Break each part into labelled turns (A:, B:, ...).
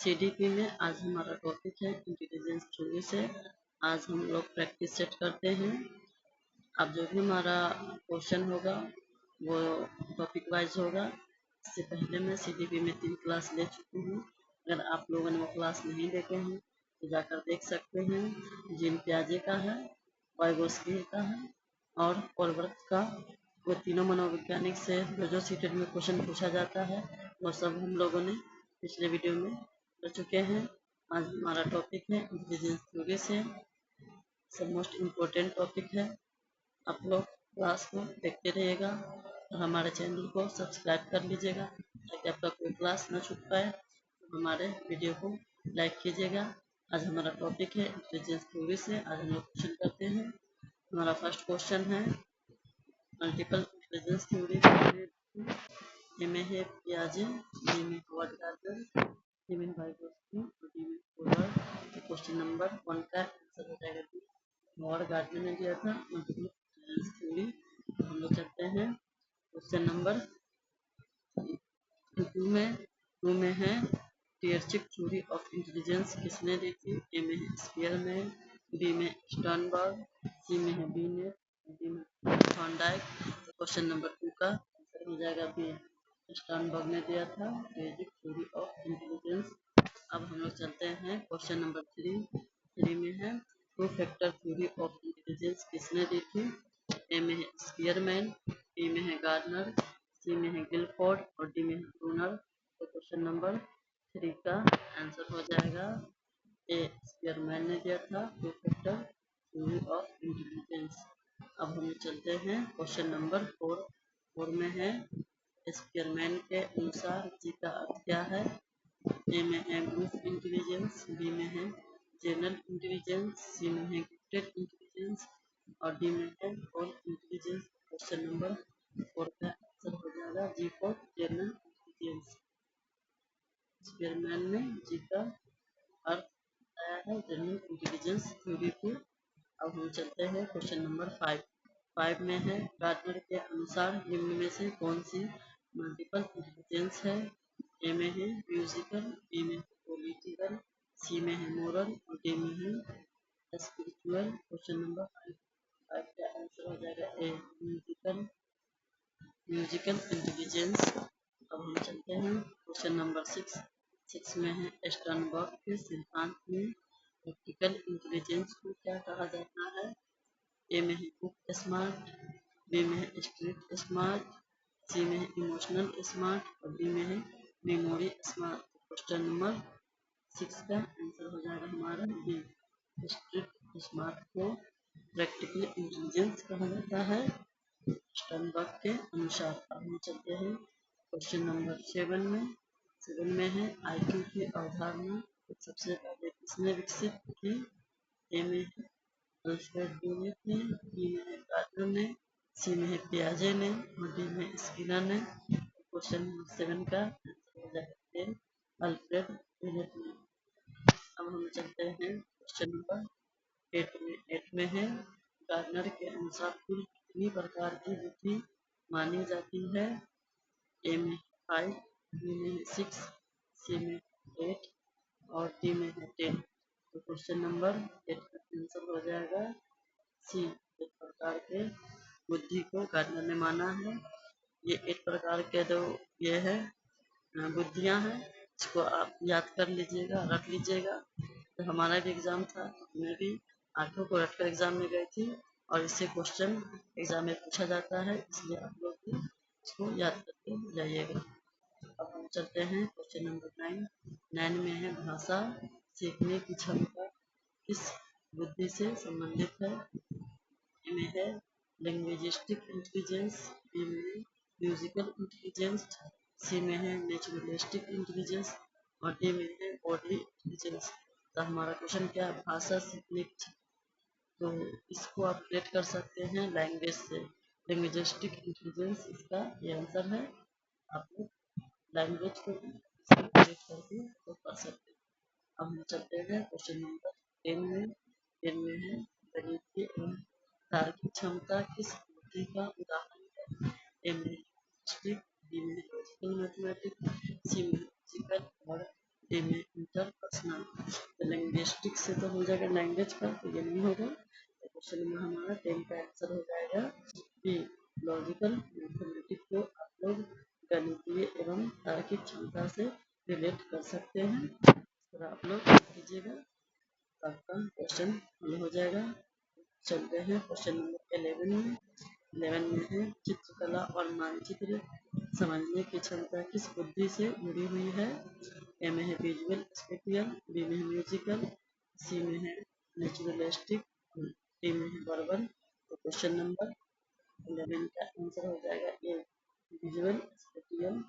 A: CDP में आज हमारा टॉपिक है इंटेलिजेंस थ्योरी से। आज हम लोग प्रैक्टिस सेट करते हैं। अब जो भी हमारा क्वेश्चन होगा वो टॉपिक वाइज होगा। इससे पहले मैं सीडीपी में 3 क्लास ले चुकी हूँ। अगर आप लोगों ने वो क्लास नहीं देखे हैं तो जाकर देख सकते हैं। जीन प्याजे का है, वाइगोस्की का है और कोलबर्ग का। वो तीनों मनोवैज्ञानिक से जो सीटेट में क्वेश्चन पूछा जाता है वो सब हम लोगों ने पिछले वीडियो में कर चुके हैं। आज हमारा टॉपिक है इंटेलिजेंस थ्योरी से। सब मोस्ट इम्पोर्टेंट टॉपिक है। आप लोग क्लास को देखते रहिएगा और हमारे चैनल को सब्सक्राइब कर लीजिएगा ताकि आपका कोई क्लास न छूट पाए। तो हमारे वीडियो को लाइक कीजिएगा। आज हमारा टॉपिक है इंटेलिजेंस थ्योरी से। आज हम लोग क्वेश्चन करते हैं। हमारा फर्स्ट क्वेश्चन है मल्टीपल इंटेलिजेंस थ्योरी ए में है पियाजे, बी में हॉवर्ड गार्डनर, सी में वाइगोत्स्की और डी में कोलबर्ग। क्वेश्चन नंबर 1 का आंसर हो जाएगा डी। हॉवर्ड गार्डनर ने दिया था मल्टीपल इंटेलिजेंस थ्योरी। हम लोग चलते हैं क्वेश्चन नंबर 2 में है टियरचिक थ्योरी ऑफ इंटेलिजेंस किसने दी थी। ए में है स्पीयरमैन, बी में स्टर्नबर्ग, सी में है बीनेट, डी में थॉर्नडाइक। क्वेश्चन नंबर 2 का आंसर हो जाएगा बी। स्टर्नबर्ग ने दिया था टियरचिक थ्योरी ऑफ इंटेलिजेंस। अब हम लोग चलते हैं क्वेश्चन नंबर 3 में है two factor theory of intelligence किसने दी थी। ए में है स्पीयरमैन, बी में है गार्डनर, सी में है गिलफोर्ड और डी में है ब्रूनर। तो क्वेश्चन नंबर 3 का आंसर हो जाएगा ए। स्पीयरमैन ने दिया था two factor theory of intelligence. अब हम चलते हैं क्वेश्चन नंबर 4 में है स्पीयरमैन के अनुसार जी का अर्थ क्या है। ए में है ग्रुप इंटेलिजेंस, बी में है जनरल इंटेलिजेंस, सी में है गिफ्टेड इंटेलिजेंस और डी में है ऑल इंटेलिजेंस। क्वेश्चन नंबर 4 का आंसर हो जाएगा जी फॉर जनरल इंटेलिजेंस। स्पीयरमैन ने जी का अर्थ बताया है जनरल इंटेलिजेंस थ्योरी को। अब हम चलते हैं क्वेश्चन नंबर 5 में है गार्डनर के अनुसार निम्न में से कौन सी मल्टीपल इंटेलिजेंस है। ए में है म्यूजिकल, बी में पॉलिटिकल, सी में है मोरल और डी में है स्पिरिचुअल। क्वेश्चन नंबर 5 का आंसर हो जाएगा ए म्यूजिकल इंटेलिजेंस। अब हम चलते हैं क्वेश्चन नंबर 6 में है स्टर्नबर्ग के सिद्धांत में प्रैक्टिकल इंटेलिजेंस को क्या कहा जाता है। ए में है बुक स्मार्ट, बी में है स्ट्रीट स्मार्ट, सी में है इमोशनल स्मार्ट और डी में है मेमोरी स्मार्ट। क्वेश्चन नंबर 6 का आंसर हो जाएगा हमारा बी। स्ट्रीट स्मार्ट को प्रैक्टिकल इंटेलिजेंस कहा जाता है स्टर्नबर्ग के अनुसार। अब हम चलते हैं क्वेश्चन नंबर 7 में है आईक्यू की अवधारणा सबसे पहले किसने विकसित की। ए में है अल्फ्रेड बिनेट ने, बी में है गार्डनर ने, सी में है पियाजे ने और डी में स्किनर ने। क्वेश्चन नंबर 7 का आंसर हो जाएगा ए अल्फ्रेड बिनेट ने। अब हम चलते हैं क्वेश्चन नंबर 8 में है गार्डनर के अनुसार कुल कितनी प्रकार की बुद्धि मानी जाती है। ए में 5, बी में 6, सी में 8 और डी में है 10। तो क्वेश्चन नंबर 8 का आंसर हो जाएगा सी। 8 प्रकार के बुद्धि को गार्डनर ने माना है। ये 8 प्रकार के जो ये है बुद्धियां हैं इसको आप याद कर लीजिएगा, रख लीजिएगा। तो हमारा भी एग्जाम था, मैं भी 8 को रट कर एग्जाम में गई थी और इससे क्वेश्चन एग्जाम में पूछा जाता है, इसलिए आप लोग भी इसको याद करके जाइएगा। अब हम चलते हैं क्वेश्चन नंबर 9 में है भाषा सीखने की क्षमता किस बुद्धि से संबंधित है। ए में है लिंग्विस्टिक इंटेलिजेंस, बी में है म्यूजिकल इंटेलिजेंस, सी में है नेचुरलिस्टिक इंटेलिजेंस और डी में है बॉडी इंटेलिजेंस। तो हमारा क्वेश्चन क्या है भाषा सीखने की। तो इसको आप क्रिएट कर सकते हैं लैंग्वेज से। लिंग्विस्टिक इंटेलिजेंस इसका ये आंसर है। आप लोग लैंग्वेज को क्रिएट करके तो कर सकते हैं। अब हम चलते हैं क्वेश्चन नंबर 10 में है गणितीय एवं तार्किक क्षमता किस बुद्धि का उदाहरण है। ए में हिस्ट्री, बी में लॉजिकल मैथमेटिक्स, सी में फिजिकल और डी में इंटरपर्सनल। तो लिंग्विस्टिक से तो हो जाएगा लैंग्वेज का, तो ये नहीं होगा। तो क्वेश्चन नंबर हमारा 10 का आंसर हो जाएगा बी। लॉजिकल मैथमेटिक्स को आप लोग गणितीय एवं तार्किक क्षमता से रिलेट कर सकते हैं, तो आप लोग कीजिएगा, आपका क्वेश्चन हल हो जाएगा। चलते हैं क्वेश्चन नंबर 11 में। 11 में है चित्रकला और मानचित्र समझने की क्षमता किस बुद्धि से जुड़ी हुई है। ए में है विजुअल स्पेटियल, बी में है म्यूजिकल, सी में है नेचुरलिस्टिक, डी में है वर्बल। तो क्वेश्चन नंबर 11 का आंसर हो जाएगा ए, विजुअल स्पेटियल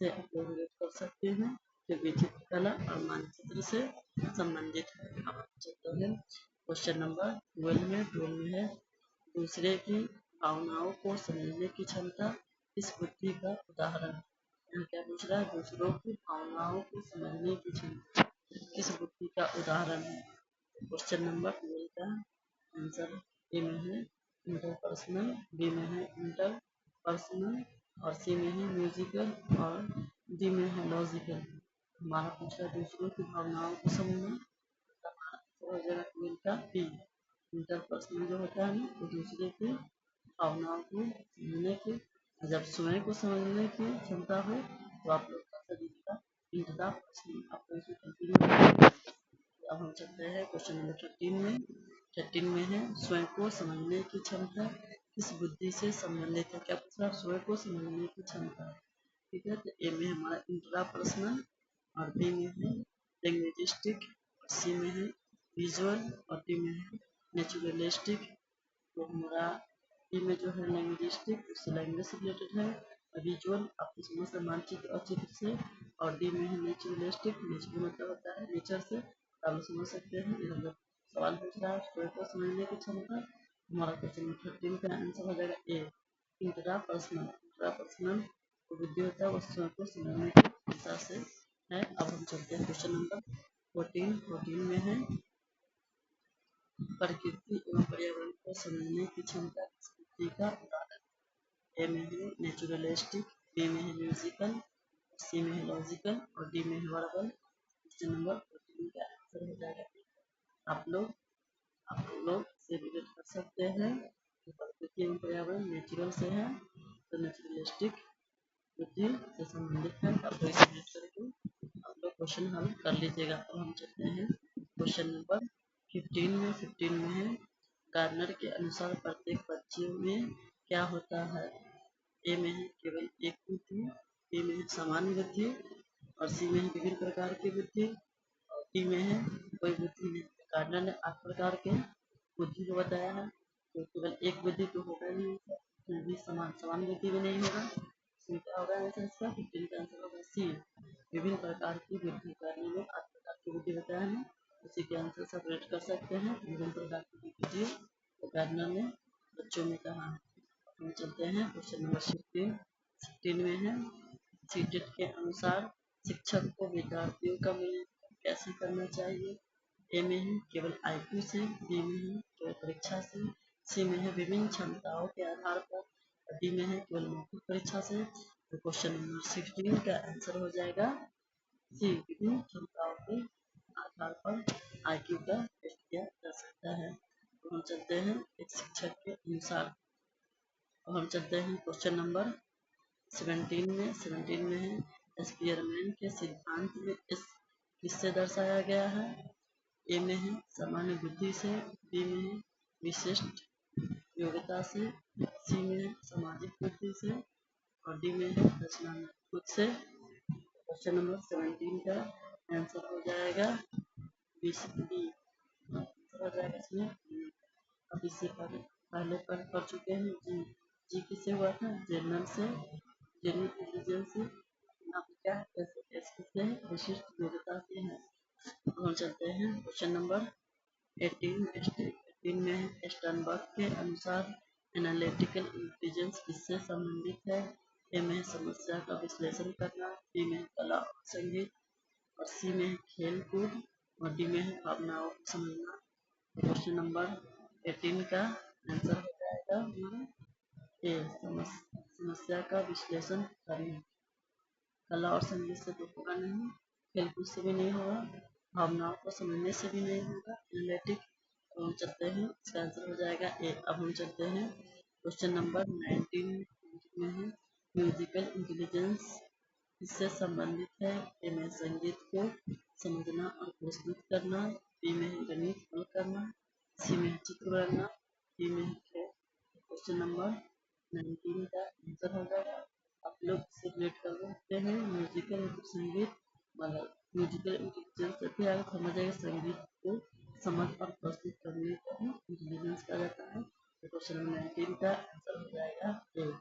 A: से आप लोग रिलेट कर सकते हैं, क्योंकि चित्रकला और मानचित्र से संबंधित है। अब चलते हैं क्वेश्चन नंबर 12 में। 12 में है दूसरे की भावनाओं को समझने की क्षमता इस बुद्धि का उदाहरण। यहाँ क्या पूछ रहा है, दूसरों की भावनाओं को समझने की क्षमता किस बुद्धि का उदाहरण है। क्वेश्चन नंबर 12 का आंसर ए में है इंटरपर्सनल, बी में है इंटरपर्सनल, और सी में है म्यूजिकल, और डी में है लॉजिकल। हमारा पूछा दूसरों की भावनाओं को समझना, हो जाएगा 12 का बी। इंटरपर्सनल जो होता है ना, वो दूसरे की भावनाओं को समझने की, जब स्वयं को समझने की क्षमता हो तो आप लोग का दीजिएगा इंटरपर्सनल। आपको इसमें कंटिन्यू। अब हम चलते हैं क्वेश्चन नंबर 13 में। 13 में है स्वयं को समझने की क्षमता किस बुद्धि से संबंधित है। क्या पूछ रहा है, स्वयं को समझने की क्षमता। ठीक है, तो ए में हमारा इंट्रापर्सनल, और बी में है लिंग्विस्टिक, सी में है विजुअल, और डी में है नेचुरलिस्टिक। तो हमारा डी में जो है लिंग्विस्टिक, उससे लैंग्वेज से रिलेटेड है। विजुअल आपको समझ मानचित्र और चित्र से, और डी में है नेचुरलिस्टिक, नेचुरल मतलब होता है नेचर से, आप समझ सकते हैं। मतलब सवाल पूछ रहा है स्वयं को समझने की क्षमता। हमारा क्वेश्चन नंबर 13 का आंसर हो जाएगा ए, इंट्रापर्सनल। इंट्रापर्सनल जो बुद्धि होता है वो स्वयं को समझने की क्षमता से है। अब हम चलते हैं क्वेश्चन नंबर 14। 14 में है प्रकृति एवं पर्यावरण को समझने की क्षमता किस बुद्धि का उदाहरण। ए में है नेचुरलिस्टिक, बी में है म्यूजिकल, सी में है लॉजिकल, और डी में है वर्बल। क्वेश्चन नंबर 14 का आंसर हो जाएगा। आप लोग से रिलेट कर सकते हैं कि प्रकृति एवं पर्यावरण नेचुरल से है, तो नेचुरलिस्टिक बुद्धि से संबंधित है। आप लोग इसे रिलेट करके आप लोग क्वेश्चन हल कर लीजिएगा। अब हम चलते हैं क्वेश्चन नंबर 15 में। 15 में है गार्डनर के अनुसार प्रत्येक पक्षी में क्या होता है। ए में है केवल एक बुद्धि, बी में है सामान्य बुद्धि, और सी में है विभिन्न प्रकार की बुद्धि, और डी में है कोई बुद्धि नहीं। गार्डनर ने 8 प्रकार के बुद्धि को बताया है, तो केवल एक बुद्धि तो होगा नहीं, फिर भी समान बुद्धि भी नहीं होगा। इसमें क्या होगा आंसर इसका, 15 का आंसर होगा सी, विभिन्न प्रकार की बुद्धि। गार्डनर ने 8 प्रकार की बुद्धि बताया है, उसी के आंसर से आप रेट कर सकते हैं विभिन्न प्रकार की बुद्धि, तो गार्डनर ने बच्चों में कहा है। हम चलते हैं क्वेश्चन नंबर 16। 16 में है सीटेट के अनुसार शिक्षक को विद्यार्थियों का मूल्यांकन कैसे करना चाहिए। ए में है केवल आईक्यू से, बी में है केवल परीक्षा से, सी में है विभिन्न क्षमताओं के आधार पर, और डी में है केवल मौखिक परीक्षा से। तो क्वेश्चन नंबर 16 का आंसर हो जाएगा सी, विभिन्न क्षमताओं के आधार पर आईक्यू का टेस्ट किया जा सकता है। तो हम चलते हैं एक शिक्षक के अनुसार। अब हम चलते हैं क्वेश्चन नंबर 17 में। 17 में है स्पीयरमैन के सिद्धांत में इस किससे दर्शाया गया है। ए में है सामान्य बुद्धि से, बी में है विशिष्ट योग्यता से, सी में है सामाजिक बुद्धि से, और डी में है रचनात्मक से। क्वेश्चन नंबर 17 का आंसर हो जाएगा बी। आंसर हो जाएगा इसमें अब इससे पहले पढ़ चुके हैं जी। जी किससे हुआ था, जनरल से, जनरल इंटेलिजेंस से। अब क्या है से विशिष्ट योग्यता से है। हम चलते हैं क्वेश्चन नंबर 18 में स्टर्नबर्ग के अनुसार एनालिटिकल इंटेलिजेंस किससे संबंधित है। ए में समस्या का विश्लेषण करना, बी में कला और संगीत, और सी में खेल कूद, और डी में भावनाओं को समझना। क्वेश्चन नंबर 18 का आंसर हो जाएगा हमारा ए, समस्या का विश्लेषण करना। कला और संगीत से तो होगा नहीं, खेलकूद से भी नहीं होगा, भावनाओं को समझने से भी नहीं होगा, एनालिटिक। अब हम चलते हैं, इसका आंसर हो जाएगा ए। अब हम चलते हैं क्वेश्चन नंबर 19 में है म्यूजिकल इंटेलिजेंस किससे संबंधित है। ए में संगीत को समझना और प्रस्तुत करना, बी में है गणित हल करना, सी में है चित्र बनाना, डी में है खेल। क्वेश्चन नंबर 19 का आंसर हो जाएगा। आप लोग इसे रिलेट कर सकते हैं म्यूजिकल संगीत, मतलब म्यूजिकल इंटेलिजेंस से आगे समझ आएगा संगीत को समझ और प्रस्तुत करने को इंटेलिजेंस कहा जाता है। तो क्वेश्चन नंबर 19 का आंसर हो जाएगा ए।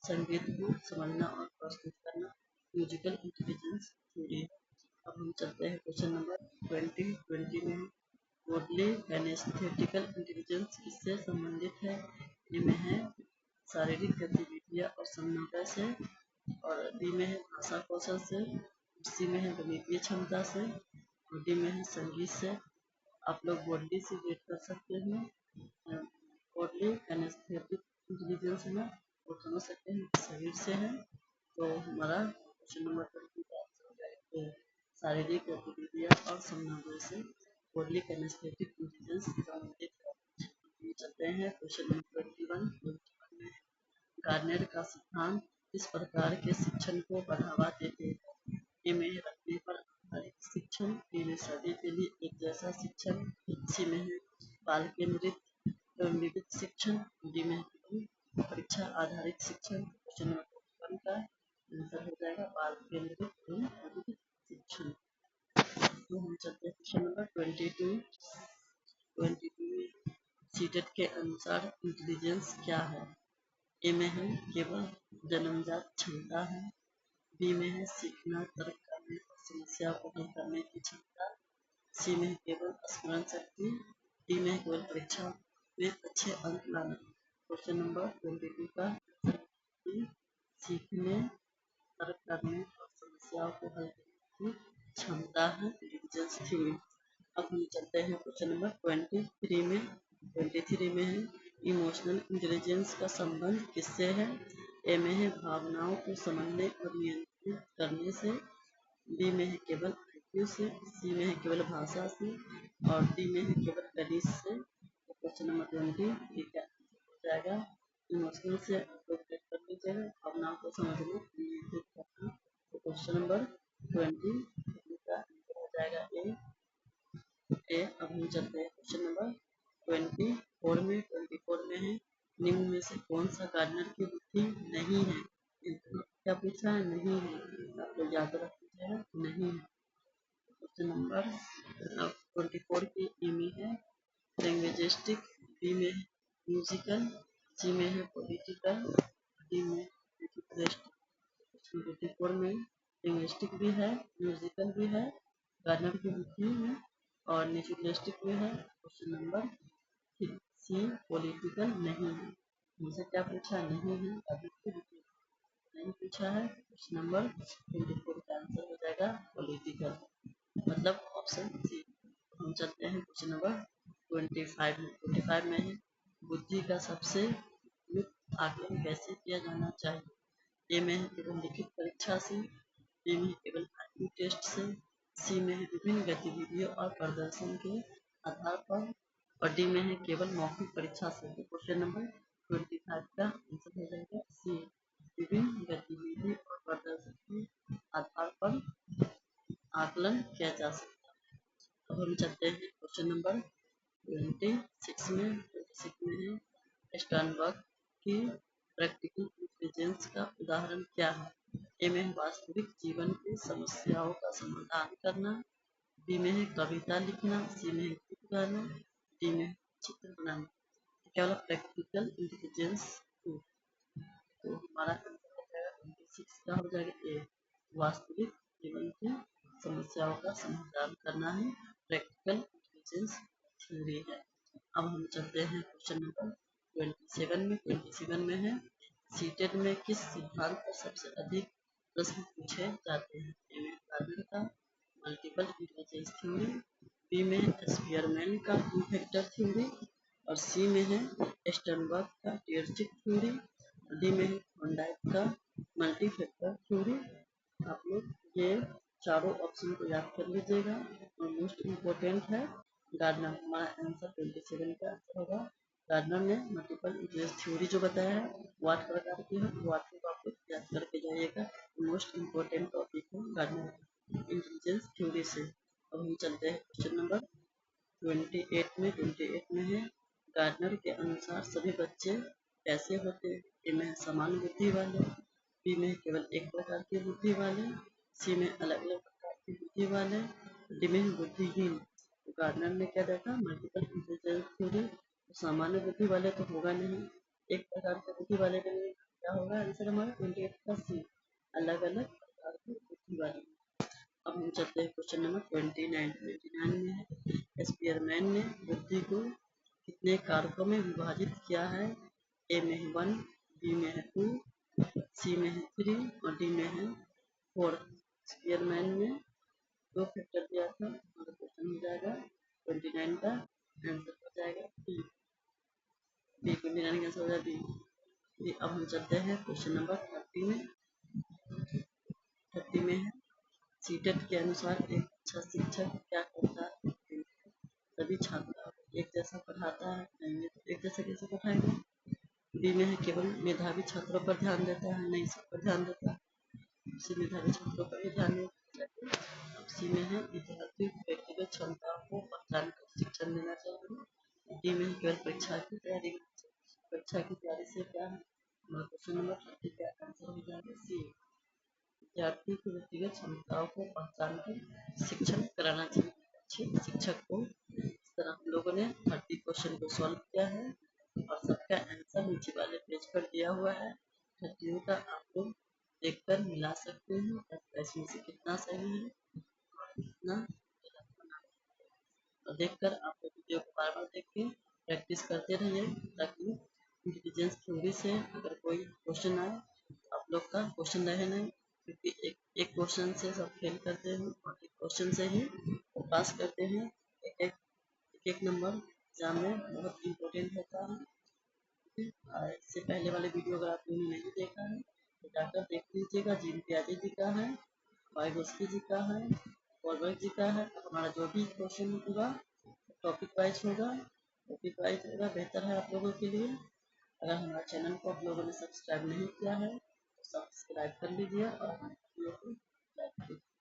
A: संगीत को समझना और प्रस्तुत करना म्यूजिकल इंटेलिजेंस थ्योरी। अब हम चलते हैं क्वेश्चन नंबर 20 में वुडली एनेस्थेटिकल इंटेलिजेंस किससे संबंधित है। इनमें है शारीरिक गतिविधियां और समन्वय से, और डी में है भाषा कौशल से, सी में है गणितीय क्षमता से, और डी में है संगीत से। आप लोग बॉडी से रेट कर सकते हैं। बॉडी एनेस्थेटिक इंटेलिजेंस है ना, वो समझ सकते हैं शरीर से है। तो हमारा क्वेश्चन नंबर 20 का आंसर हो जाएगा शारीरिक गतिविधियां और समन्वय से बॉडी एनेस्थेटिक इंटेलिजेंस संबंधित है। हम चलते हैं क्वेश्चन नंबर 21 में गार्नियर का सिद्धांत किस प्रकार के शिक्षण को बढ़ावा देते हैं। ए में रखने पर आधारित शिक्षण, बी में सभी के लिए एक जैसा शिक्षण, सी में है बाल केंद्रित एवं विविध शिक्षण, डी में है परीक्षा आधारित शिक्षण। क्वेश्चन नंबर 21 का आंसर हो जाएगा बाल केंद्रित एवं विविध शिक्षण। तो हम चलते हैं क्वेश्चन नंबर 22 में सीटेट के अनुसार इंटेलिजेंस क्या है। ए में है केवल जन्मजात क्षमता है, बी में है सीखना, तर्क करने और समस्या को हल करने की क्षमता, सी में है केवल स्मरण शक्ति, डी में है केवल परीक्षा में अच्छे अंक लाना। क्वेश्चन नंबर 22 का सीखने, तर्क करने और समस्याओं को हल करने की क्षमता है इंटेलिजेंस थ्योरी। अब हम चलते हैं क्वेश्चन नंबर 23 में है इमोशनल इंटेलिजेंस का संबंध किससे है। ए में है भावनाओं को समझने और नियंत्रित करने से, बी में है केवल आईक्यू से, सी में है केवल भाषा से, और डी में है केवल गणित से। क्वेश्चन नंबर 20 ठीक है हो जाएगा इमोशनल से इंटरप्रेट कर लीजिएगा, भावनाओं को समझना नियंत्रित करना। तो क्वेश्चन नंबर 20 का आंसर हो जाएगा ए। अब हम चलते हैं क्वेश्चन नंबर 24 में है निम्न में से कौन सा गार्डनर की बुद्धि नहीं है। क्या पूछा है, नहीं है, आप लोग याद रख लीजिएगा नहीं है। क्वेश्चन नंबर 24 की ए में है लैंग्वेजिस्टिक, बी में है म्यूजिकल, सी में है पॉलिटिकल, डी में लिटरेस्टिक। 24 में लिंग्विस्टिक भी है, म्यूजिकल भी है, गार्डनर की बुद्धि है और नेचुरलिस्टिक भी है। क्वेश्चन नंबर सी पॉलिटिकल नहीं है। मुझसे क्या पूछा नहीं है, अभी नहीं पूछा है। क्वेश्चन नंबर 24 का आंसर हो जाएगा पॉलिटिकल, मतलब ऑप्शन सी। हम चलते हैं क्वेश्चन नंबर 25 में है बुद्धि का सबसे उपयुक्त आकलन कैसे किया जाना चाहिए। ए में है केवल लिखित परीक्षा से, बी में है केवल आईक्यू टेस्ट से, सी में है विभिन्न गतिविधियों और प्रदर्शन के आधार पर, और डी में है केवल मौखिक परीक्षा से। क्वेश्चन नंबर 25 का आंसर हो जाएगा सी, विभिन्न गतिविधि और प्रदर्शन के आधार पर आकलन किया जा सकता है। अब हम चलते हैं क्वेश्चन नंबर 26 में है स्टर्नबर्ग की प्रैक्टिकल इंटेलिजेंस का उदाहरण क्या है। ए में वास्तविक जीवन की समस्याओं का समाधान करना, बी में है कविता लिखना, सी में है गीत गाना, डी में है चित्र बनाना। क्या वाला प्रैक्टिकल इंटेलिजेंस टू। तो हमारा आंसर हो जाएगा 26 का हो जाएगा ए, वास्तविक जीवन की समस्याओं का समाधान करना है प्रैक्टिकल इंटेलिजेंस थ्योरी है। अब हम चलते हैं क्वेश्चन नंबर 27 में है सीटेट में किस सिद्धांत पर सबसे अधिक प्रश्न पूछे जाते हैं। ए में गार्डनर का मल्टीपल इंटेलिजेंस थ्योरी, बी में स्पीयरमैन का टू फैक्टर थ्योरी, और सी में है स्टर्नबर्ग का टियर्चिक थ्योरी, डी में है थॉर्नडाइक का मल्टी फैक्टर थ्योरी। आप लोग ये चारों ऑप्शन को याद कर लीजिएगा और मोस्ट इम्पोर्टेंट है गार्डनर। हमारा आंसर 27 का आंसर होगा। गार्डनर ने मल्टीपल इंटेलिजेंस थ्योरी जो बताया है वो 8 प्रकार की है, वो 8 को आप लोग याद करके जाइएगा। मोस्ट इम्पोर्टेंट टॉपिक है गार्डनर इंटेलिजेंस थ्योरी से। अब हम चलते हैं क्वेश्चन नंबर 28 में है गार्डनर के अनुसार सभी बच्चे कैसे होते हैं। ए में समान बुद्धि वाले, बी में केवल एक प्रकार की बुद्धि वाले, सी में अलग अलग प्रकार की बुद्धि वाले, डी में बुद्धिहीन। तो गार्डनर ने क्या देखा, मल्टीपल इंटेलिजेंस थ्योरी। सामान्य बुद्धि वाले तो होगा नहीं, एक प्रकार के बुद्धि वाले के लिए क्या होगा आंसर हमारा 28 का सी, अलग अलग प्रकार की बुद्धि वाले। अब हम चलते हैं क्वेश्चन नंबर 29 में है स्पीयरमैन ने बुद्धि को कितने कारकों में विभाजित किया है। ए में है 1, बी में है 2, सी में है 3 और डी में है 4। स्पीयरमैन ने 2 फैक्टर दिया था, हमारा क्वेश्चन हो जाएगा 29 का आंसर हो जाएगा बी। 29 का आंसर हो जाएगा बी। अब हम चलते हैं क्वेश्चन नंबर 30 में। 30 में है सीटेट के अनुसार एक अच्छा शिक्षक क्या करता है। सभी छात्रों को एक जैसा पढ़ाता है, नहीं तो एक जैसा कैसे पढ़ाएगा। बी में है केवल मेधावी छात्रों पर ध्यान देता है, नहीं सब पर ध्यान देता है। सी मेधावी छात्रों पर भी ध्यान देना चाहिए। अब सी में है विद्यार्थी व्यक्तिगत क्षमताओं को पहचान कर शिक्षण देना चाहिए। डी में है केवल परीक्षा की तैयारी, परीक्षा की तैयारी से क्या है। हमारा क्वेश्चन नंबर 30 का आंसर हो जाएगा सी, विद्यार्थी की व्यक्तिगत क्षमताओं को पहचान कर शिक्षण कराना चाहिए। अच्छे शिक्षक को। इस तरह हम लोगों ने 30 क्वेश्चन को सॉल्व किया है और सबका आंसर नीचे वाले पेज पर दिया हुआ है। 30 का आप लोग देखकर मिला सकते हैं इसमें से कितना सही है और कितना और देखकर आप लोग वीडियो को बार बार देख के प्रैक्टिस करते रहिए, ताकि इंटेलिजेंस थ्योरी से अगर कोई क्वेश्चन आए तो आप लोग का क्वेश्चन रहे नहीं, क्योंकि एक क्वेश्चन से सब फेल करते हैं और एक क्वेश्चन से ही पास करते हैं। एक नंबर एग्जाम में बहुत इम्पोर्टेंट होता है। इससे पहले वाले वीडियो अगर आप लोगों ने नहीं देखा है तो जाकर देख लीजिएगा। जीन प्याजे जी का है, वाइगोस्की जी का है, वॉलबर्ग जी का है। हमारा जो भी क्वेश्चन होगा टॉपिक वाइज होगा, बेहतर है आप लोगों के लिए। अगर हमारे चैनल को आप लोगों ने सब्सक्राइब नहीं किया है तो सब्सक्राइब कर लीजिए और वीडियो को लाइक कीजिए।